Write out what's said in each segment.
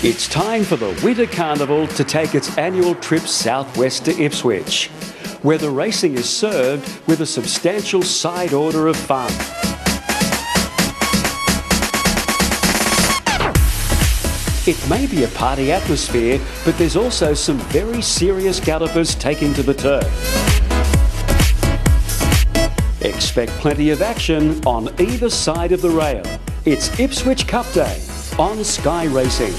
It's time for the Winter Carnival to take its annual trip southwest to Ipswich, where the racing is served with a substantial side order of fun. It may be a party atmosphere, but there's also some very serious gallopers taking to the turf. Expect plenty of action on either side of the rail. It's Ipswich Cup Day on Sky Racing.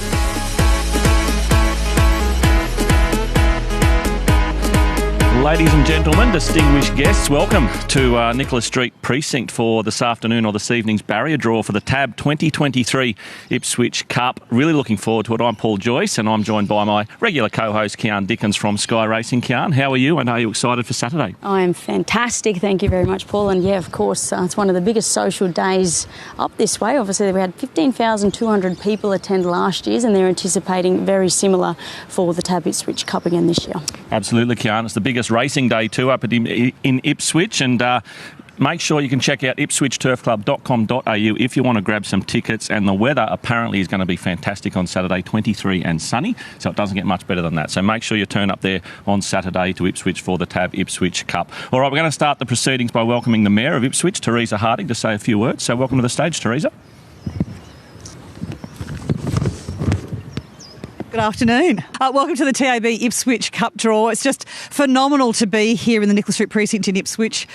Ladies and gentlemen, distinguished guests, welcome to Nicholas Street Precinct for this afternoon or this evening's barrier draw for the TAB 2023 Ipswich Cup. Really looking forward to it. I'm Paul Joice and I'm joined by my regular co-host Kiaarn Dickens from Sky Racing. Kiaarn, how are you and are you excited for Saturday? I am fantastic, thank you very much, Paul. And yeah, of course, it's one of the biggest social days up this way. Obviously, we had 15,200 people attend last year and they're anticipating very similar for the TAB Ipswich Cup again this year. Absolutely, Kiaarn. It's the biggest racing day too up in Ipswich, and make sure you can check out ipswichturfclub.com.au if you want to grab some tickets. And the weather apparently is going to be fantastic on Saturday, 23 and sunny, so it doesn't get much better than that. So make sure you turn up there on Saturday to Ipswich for the TAB Ipswich Cup. All right, we're going to start the proceedings by welcoming the Mayor of Ipswich, Teresa Harding, to say a few words. So welcome to the stage, Teresa. Good afternoon. Welcome to the TAB Ipswich Cup draw. It's just phenomenal to be here in the Nicholas Street Precinct in Ipswich.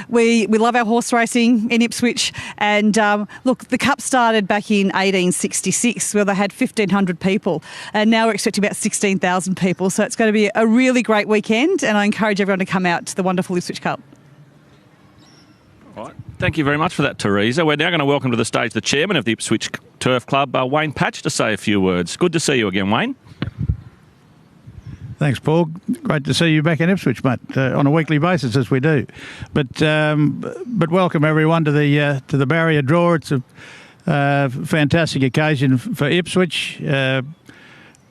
We love our horse racing in Ipswich, and look, the Cup started back in 1866 where they had 1,500 people, and now we're expecting about 16,000 people. So it's going to be a really great weekend, and I encourage everyone to come out to the wonderful Ipswich Cup. All right. Thank you very much for that, Teresa. We're now going to welcome to the stage the chairman of the Ipswich Turf Club, Wayne Patch, to say a few words. Good to see you again, Wayne. Thanks, Paul. Great to see you back in Ipswich, mate, on a weekly basis as we do. But welcome everyone to the barrier draw. It's a fantastic occasion for Ipswich. We're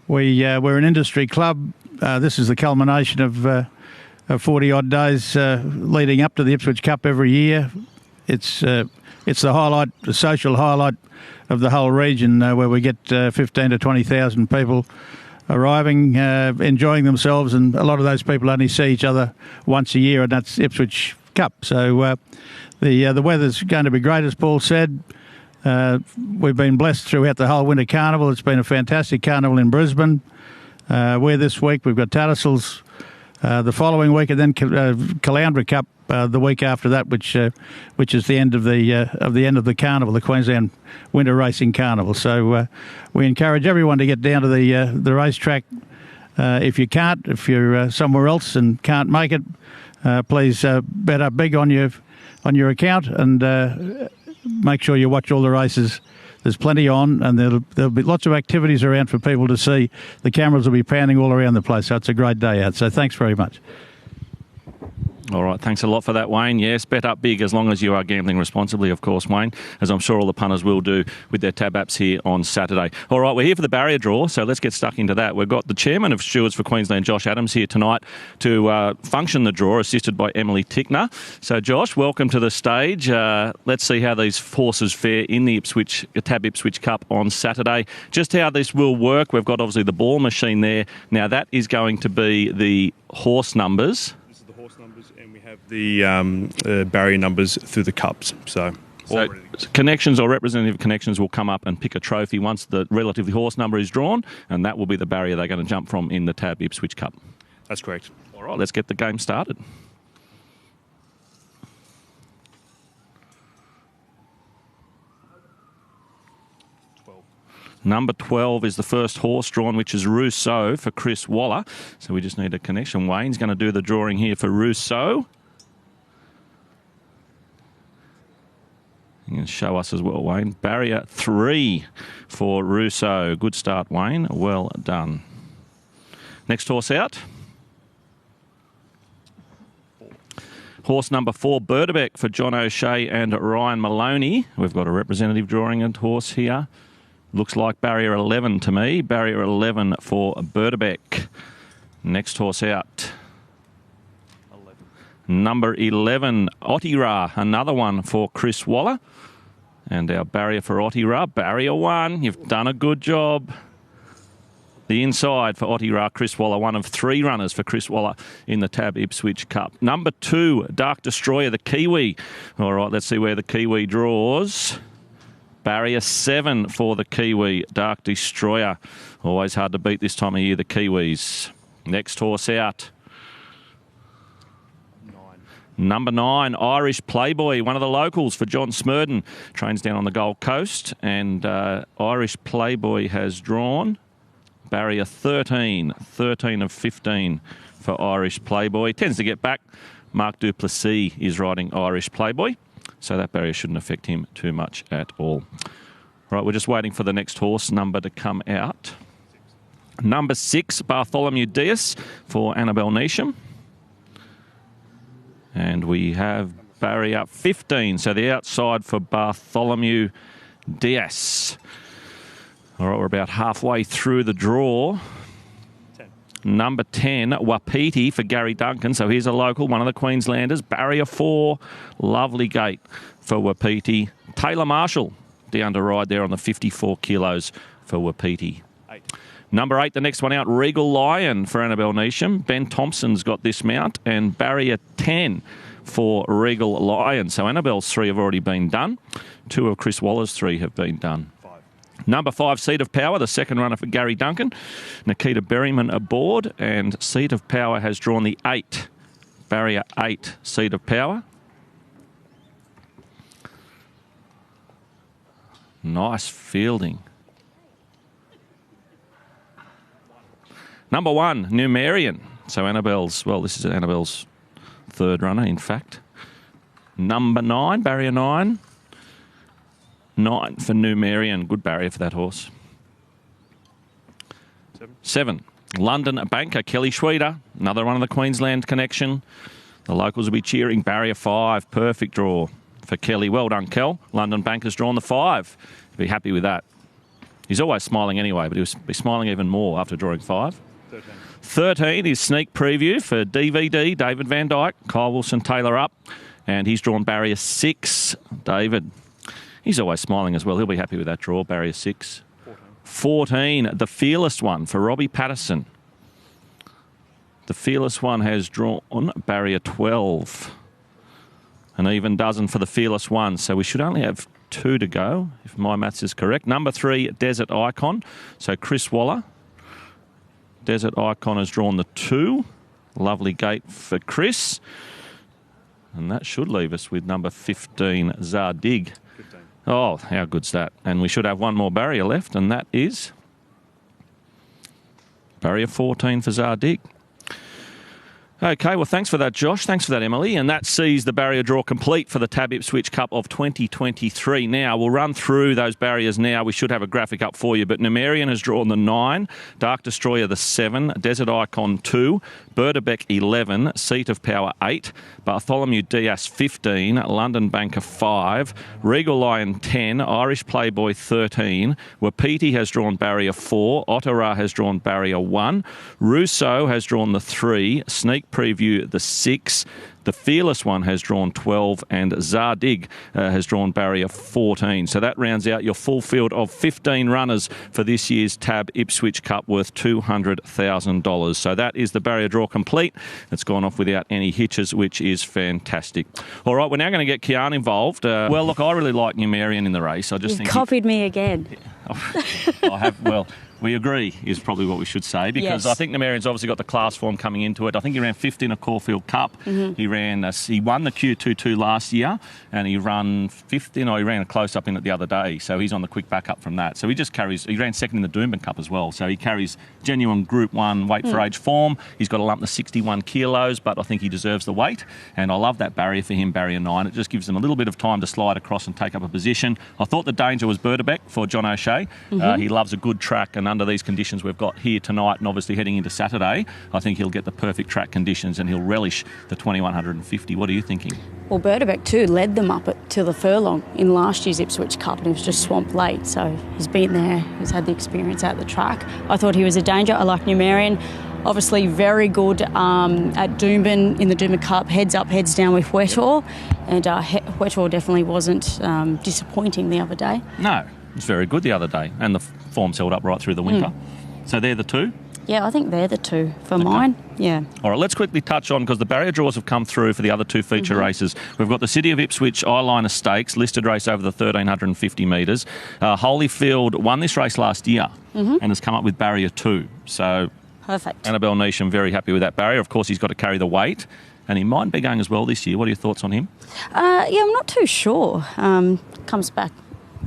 an industry club. This is the culmination of 40 odd days leading up to the Ipswich Cup every year. It's the highlight, the social highlight of the whole region, where we get 15 to 20,000 people arriving, enjoying themselves, and a lot of those people only see each other once a year, and that's Ipswich Cup. So the weather's going to be great, as Paul said. We've been blessed throughout the whole Winter Carnival. It's been a fantastic carnival in Brisbane. Where this week we've got Tattersalls the following week, and then Kiaarn Cup the week after that, which is the end of the carnival, the Queensland Winter Racing Carnival. So we encourage everyone to get down to the racetrack. If you can't, if you're somewhere else and can't make it, please bet up big on your account and make sure you watch all the races. There's plenty on, and there'll be lots of activities around for people to see. The cameras will be panning all around the place, so it's a great day out. So thanks very much. All right, thanks a lot for that, Wayne. Yes, bet up big as long as you are gambling responsibly, of course, Wayne, as I'm sure all the punters will do with their tab apps here on Saturday. All right, we're here for the barrier draw, so let's get stuck into that. We've got the chairman of Stewards for Queensland, Josh Adams, here tonight to function the draw, assisted by Emily Tickner. So, Josh, welcome to the stage. Let's see how these horses fare in the TAB Ipswich Cup on Saturday. Just how this will work, we've got obviously the ball machine there. Now, that is going to be the horse numbers. The barrier numbers through the cups. So connections or representative connections will come up and pick a trophy once the relative horse number is drawn, and that will be the barrier they're going to jump from in the TAB Ipswich Cup. That's correct. All right, let's get the game started. Number 12 is the first horse drawn, which is Rousseau for Chris Waller. So we just need a connection. Wayne's going to do the drawing here for Rousseau. You can show us as well, Wayne. Barrier 3 for Rousseau. Good start, Wayne. Well done. Next horse out. Horse number 4, Berdebeck for John O'Shea and Ryan Maloney. We've got a representative drawing a horse here. Looks like barrier 11 to me. Barrier 11 for Berdebeck. Next horse out. Number 11, Otira. Another one for Chris Waller. And our barrier for Otira, barrier 1. You've done a good job. The inside for Otira Chris Waller, one of 3 runners for Chris Waller in the TAB Ipswich Cup. Number 2, Dark Destroyer, the Kiwi. All right, let's see where the Kiwi draws. Barrier 7 for the Kiwi, Dark Destroyer. Always hard to beat this time of year, the Kiwis. Next horse out. Number 9, Irish Playboy, one of the locals for John Smurden. Trains down on the Gold Coast, and Irish Playboy has drawn barrier 13 of 15 for Irish Playboy. Tends to get back. Mark Duplessis is riding Irish Playboy, so that barrier shouldn't affect him too much at all. Right, we're just waiting for the next horse number to come out. Number 6, Bartholomew Diaz for Annabelle Neesham. And we have barrier 15, so the outside for Bartholomew Diaz. All right, we're about halfway through the draw. 10. Number 10, Wapiti for Gary Duncan. So here's a local, one of the Queenslanders. Barrier 4, lovely gate for Wapiti. Taylor Marshall down to ride there on the 54 kilos for Wapiti. 8. Number 8, the next one out, Regal Lion for Annabelle Neesham. Ben Thompson's got this mount, and barrier 10 for Regal Lion. So Annabelle's 3 have already been done. 2 of Chris Waller's 3 have been done. 5. Number 5, Seat of Power, the second runner for Gary Duncan. Nikita Berryman aboard, and Seat of Power has drawn the 8. Barrier 8, Seat of Power. Nice fielding. Number 1, Numerian. So Annabelle's, well, this is Annabelle's 3rd runner, in fact. Number 9, barrier 9. 9 for Numerian. Good barrier for that horse. 7, London Banker, Kelly Schweeder. Another one of the Queensland connection. The locals will be cheering. Barrier 5, perfect draw for Kelly. Well done, Kel. London Banker's drawn the 5. Be happy with that. He's always smiling anyway, but he'll be smiling even more after drawing 5. 13 is Sneak Preview for DVD, David Van Dyke. Kyle Wilson Taylor up, and he's drawn barrier 6. David, he's always smiling as well. He'll be happy with that draw, barrier 6. 14, the Fearless One for Robbie Patterson. The Fearless One has drawn barrier 12. An even dozen for the Fearless One, so we should only have 2 to go, if my maths is correct. Number 3, Desert Icon. So Chris Waller. Desert Icon has drawn the 2. Lovely gate for Chris. And that should leave us with number 15, Zardig. Oh, how good's that? And we should have one more barrier left, and that is barrier 14 for Zardig. Okay, well, thanks for that, Josh. Thanks for that, Emily. And that sees the barrier draw complete for the TAB Ipswich Cup of 2023. Now, we'll run through those barriers now. We should have a graphic up for you. But Numerian has drawn the 9, Dark Destroyer the 7, Desert Icon 2, Berdebeck 11, Seat of Power 8, Bartholomew Diaz 15, London Banker 5, Regal Lion 10, Irish Playboy 13, Wapiti has drawn barrier 4, Otara has drawn barrier 1, Russo has drawn the 3, Sneak Preview the 6, the Fearless One has drawn 12, and Zardig has drawn barrier 14. So that rounds out your full field of 15 runners for this year's TAB Ipswich Cup worth $200,000. So that is the barrier draw complete. It's gone off without any hitches, which is fantastic. All right, we're now going to get Kiaarn involved. Well, look, I really like Numerian in the race. I just You've copied me again. I have, well... We agree is probably what we should say, because yes. I think Numerian's obviously got the class form coming into it. I think he ran 5th in a Caulfield Cup. Mm-hmm. He won the Q22 last year, and he ran 5th in, or he ran a close-up in it the other day, so he's on the quick backup from that. So he just carries, he ran 2nd in the Doomben Cup as well, so he carries genuine Group 1 weight for age form. He's got a lump to 61 kilos, but I think he deserves the weight, and I love that barrier for him, barrier 9. It just gives him a little bit of time to slide across and take up a position. I thought the danger was Berdebeck for John O'Shea. Mm-hmm. He loves a good track, and under these conditions we've got here tonight and obviously heading into Saturday, I think he'll get the perfect track conditions and he'll relish the 2150. What are you thinking? Well, Berdebeck too led them up to the furlong in last year's Ipswich Cup, and he was just swamped late, so he's been there, he's had the experience at the track. I thought he was a danger. I like Numerian. Obviously very good at Doomben in the Doomben Cup, heads up, heads down with Wetor, and Wetor definitely wasn't disappointing the other day. No, it was very good the other day, and the form's held up right through the winter. So they're the two? Yeah, I think they're the two for mine. Yeah. All right, let's quickly touch on, because the barrier draws have come through for the other two feature races. We've got the City of Ipswich Eyeliner Stakes, listed race over the 1,350 metres. Holyfield won this race last year and has come up with barrier 2. So Perfect. Annabelle Neesham, very happy with that barrier. Of course, he's got to carry the weight, and he might be going as well this year. What are your thoughts on him? Yeah, I'm not too sure.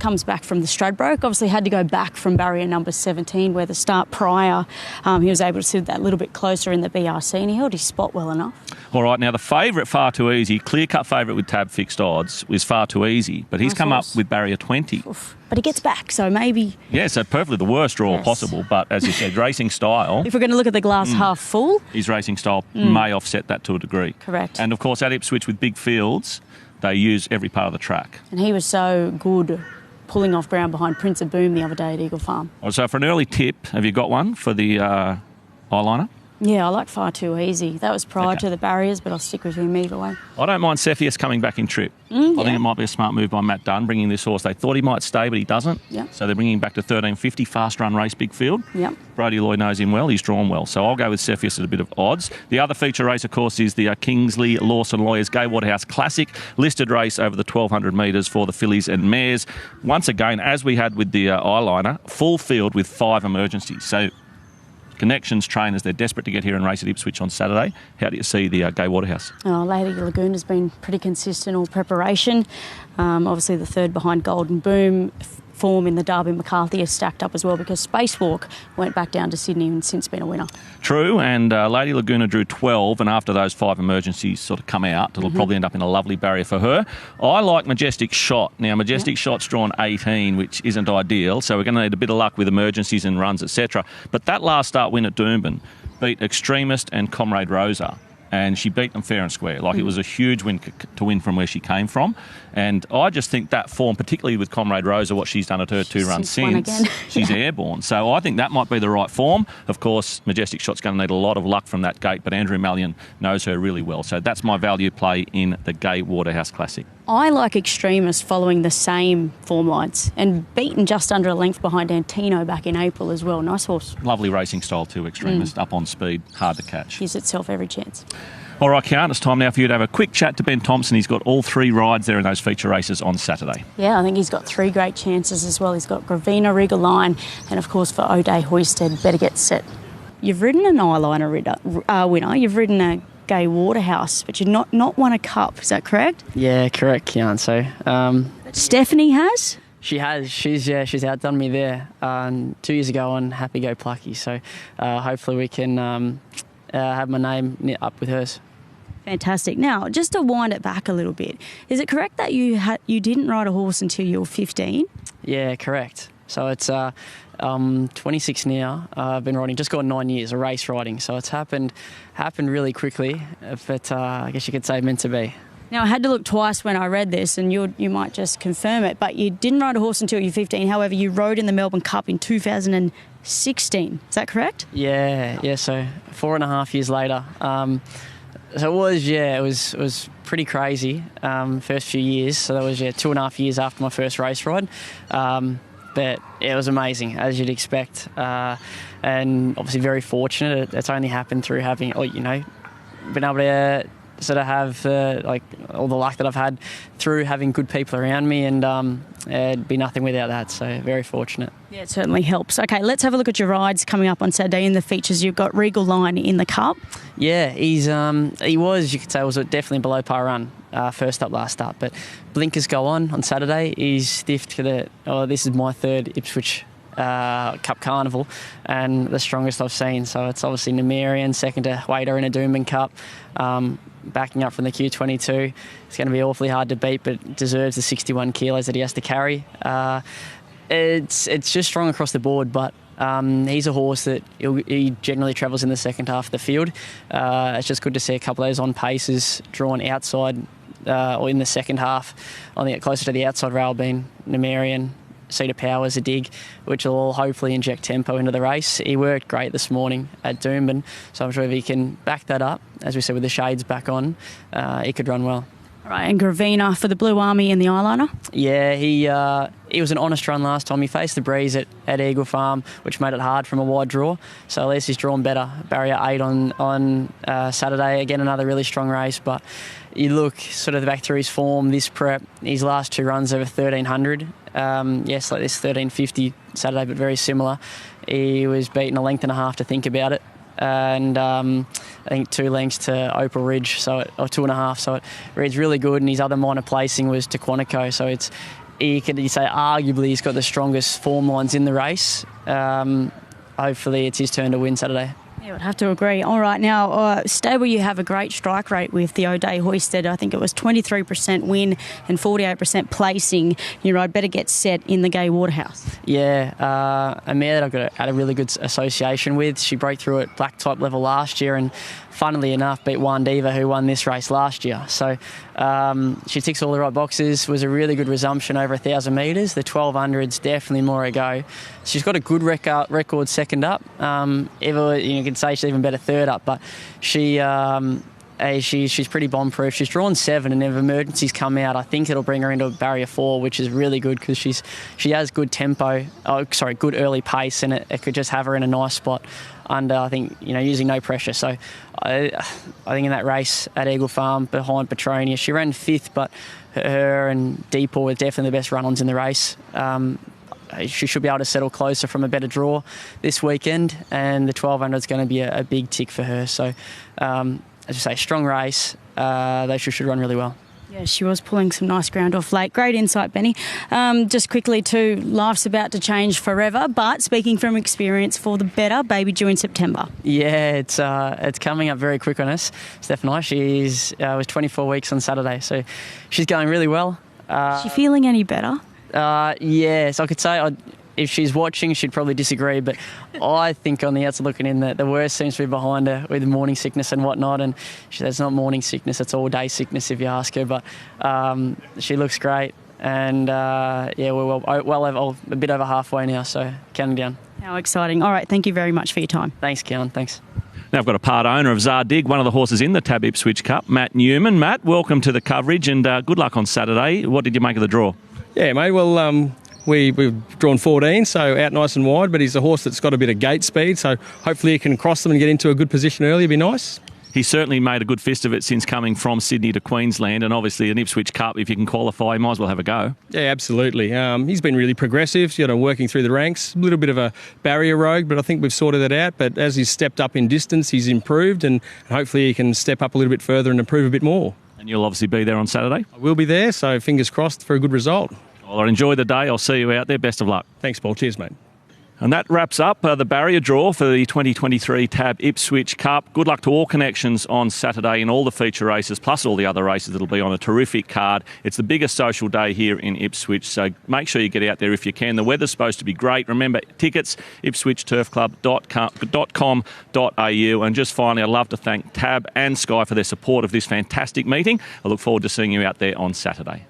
Comes back from the Stradbroke. Obviously had to go back from barrier number 17, where the start prior he was able to sit that little bit closer in the BRC, and he held his spot well enough. All right, now the favourite, Far Too Easy, clear-cut favourite with tab fixed odds, was Far Too Easy, but he's come up with barrier 20. Oof. But he gets back, so maybe... Yeah, so perfectly the worst draw possible, but as you said, racing style... If we're going to look at the glass half full... His racing style may offset that to a degree. Correct. And, of course, at Ipswich with big fields, they use every part of the track. And he was so good pulling off ground behind Prince of Boom the other day at Eagle Farm. So for an early tip, have you got one for the eyeliner? Yeah, I like Far Too Easy. That was prior to the barriers, but I'll stick with him either way. I don't mind Cepheus coming back in trip. I think it might be a smart move by Matt Dunn, bringing this horse. They thought he might stay, but he doesn't. Yep. So they're bringing him back to 1350, fast run race, big field. Yep. Brodie Lloyd knows him well. He's drawn well. So I'll go with Cepheus at a bit of odds. The other feature race, of course, is the Kingsley Lawson Lawyers Gay Waterhouse Classic, listed race over the 1,200 metres for the fillies and mares. Once again, as we had with the eyeliner, full field with 5 emergencies. So Connections trainers, they're desperate to get here and race at Ipswich on Saturday. How do you see the Gay Waterhouse? Lady Lagoon has been pretty consistent all preparation. Obviously the third behind Golden Boom. Form in the Derby McCarthy is stacked up as well, because Spacewalk went back down to Sydney and since been a winner. True, and Lady Laguna drew 12, and after those 5 emergencies sort of come out, it'll probably end up in a lovely barrier for her. I like Majestic Shot. Now, Majestic Shot's drawn 18, which isn't ideal, so we're going to need a bit of luck with emergencies and runs, etc. But that last start win at Doomben beat Extremist and Comrade Rosa, and she beat them fair and square. Like, it was a huge win to win from where she came from. And I just think that form, particularly with Comrade Rosa, what she's done at her 2 runs since, she's airborne. So I think that might be the right form. Of course, Majestic Shot's going to need a lot of luck from that gate, but Andrew Mallion knows her really well. So that's my value play in the Gay Waterhouse Classic. I like Extremist following the same form lines and beaten just under a length behind Antino back in April as well. Nice horse. Lovely racing style too, Extremist. Up on speed, hard to catch. Gives itself every chance. All right, Kiaarn, it's time now for you to have a quick chat to Ben Thompson. He's got all 3 rides there in those feature races on Saturday. Yeah, I think he's got 3 great chances as well. He's got Gravina, Regal Line, and of course for O'Day Hoisted, Better Get Set. You've ridden an eyeliner winner. You've ridden a Gay Waterhouse, but you've not won a cup. Is that correct? Yeah, correct, Kiaarn. So Stephanie has? She has. She's outdone me there 2 years ago on Happy Go Plucky. So hopefully we can have my name up with hers. Fantastic. Now, just to wind it back a little bit, is it correct that you didn't ride a horse until you were 15? Yeah, correct. So it's 26 now. I've been riding, just got 9 years of race riding. So it's happened really quickly, but I guess you could say meant to be. Now, I had to look twice when I read this, and you might just confirm it, but you didn't ride a horse until you were 15. However, you rode in the Melbourne Cup in 2016. Is that correct? Yeah. So 4.5 years later. So it was pretty crazy first few years. So that was 2.5 years after my first race ride. But it was amazing, as you'd expect. And obviously very fortunate. It's only happened through having, been able to sort of have all the luck that I've had through having good people around me, and it'd be nothing without that. So very fortunate. Yeah, it certainly helps. Okay, let's have a look at your rides coming up on Saturday in the features. You've got Regal Line in the Cup. Yeah, he was, you could say, was definitely below par run first up, last up. But blinkers go on Saturday. He's stiffed to this is my 3rd Ipswich Cup Carnival, and the strongest I've seen. So it's obviously Numerian, second to Wader in a Doomben Cup, backing up from the Q22. It's going to be awfully hard to beat, but deserves the 61 kilos that he has to carry. It's just strong across the board, but he's a horse that he generally travels in the second half of the field. It's just good to see a couple of those on paces drawn outside or in the second half, on the closer to the outside rail, being Numerian, Cedar Powers, a dig, which will all hopefully inject tempo into the race. He worked great this morning at Doomben, so I'm sure if he can back that up, as we said, with the shades back on, he could run well. Right, and Gravina for the Blue Army in the eyeliner. Yeah, he was an honest run last time. He faced the breeze at Eagle Farm, which made it hard from a wide draw. So at least he's drawn better. Barrier 8 on Saturday. Again, another really strong race. But you look sort of back through his form, this prep, his last 2 runs over 1,300. Yes, like this 1,350 Saturday, but very similar. He was beaten a length and a half to think about it. And I think 2 lengths to Opal Ridge, or 2.5. So it reads really good. And his other minor placing was to Quantico. So you say arguably he's got the strongest form lines in the race. Hopefully it's his turn to win Saturday. Yeah, I'd have to agree. All right, now, stable, you have a great strike rate with the O'Day hoisted. I think it was 23% win and 48% placing. You ride Better Get Set in the Gay Waterhouse. Yeah, a mare that I've had a really good association with. She broke through at black type level last year and funnily enough beat One Diva, who won this race last year. So she ticks all the right boxes. Was a really good resumption over 1,000 metres. The 1,200's definitely more a go. She's got a good record second up. You could say she's even better third up, but she's pretty bomb-proof. She's drawn 7, and if emergencies come out, I think it'll bring her into barrier 4, which is really good because she has good tempo. Good early pace, and it could just have her in a nice spot under, I think, using no pressure. So I think in that race at Eagle Farm behind Petronia, she ran 5th, but her and Deepaw were definitely the best run-ons in the race. She should be able to settle closer from a better draw this weekend, and the 1,200 is going to be a big tick for her. So, as I say, strong race. They should run really well. Yeah, she was pulling some nice ground off late. Great insight, Benny. Just quickly too, life's about to change forever, but speaking from experience, for the better, baby due in September. Yeah, it's coming up very quick on us. Stephanie, she's was 24 weeks on Saturday, so she's going really well. Is she feeling any better? Yes, I could say if she's watching, she'd probably disagree, but I think on the outside looking in, the worst seems to be behind her with morning sickness and whatnot, and it's not morning sickness, it's all day sickness if you ask her, but she looks great, and we're well over, a bit over halfway now, so counting down. How exciting. All right, thank you very much for your time. Thanks, Kiaarn, thanks. Now I've got a part owner of Zadig, one of the horses in the TAB Ipswich Cup, Matt Newman. Matt, welcome to the coverage, and good luck on Saturday. What did you make of the draw? Yeah, mate, well, we've drawn 14, so out nice and wide, but he's a horse that's got a bit of gate speed, so hopefully he can cross them and get into a good position early. It'd be nice. He's certainly made a good fist of it since coming from Sydney to Queensland, and obviously an Ipswich Cup, if you can qualify, you might as well have a go. Yeah, absolutely. He's been really progressive, working through the ranks. A little bit of a barrier rogue, but I think we've sorted it out. But as he's stepped up in distance, he's improved, and hopefully he can step up a little bit further and improve a bit more. And you'll obviously be there on Saturday? I will be there, so fingers crossed for a good result. Well, enjoy the day. I'll see you out there. Best of luck. Thanks, Paul. Cheers, mate. And that wraps up the barrier draw for the 2023 TAB Ipswich Cup. Good luck to all connections on Saturday in all the feature races, plus all the other races that'll be on a terrific card. It's the biggest social day here in Ipswich, so make sure you get out there if you can. The weather's supposed to be great. Remember, tickets, ipswichturfclub.com.au. And just finally, I'd love to thank TAB and Sky for their support of this fantastic meeting. I look forward to seeing you out there on Saturday.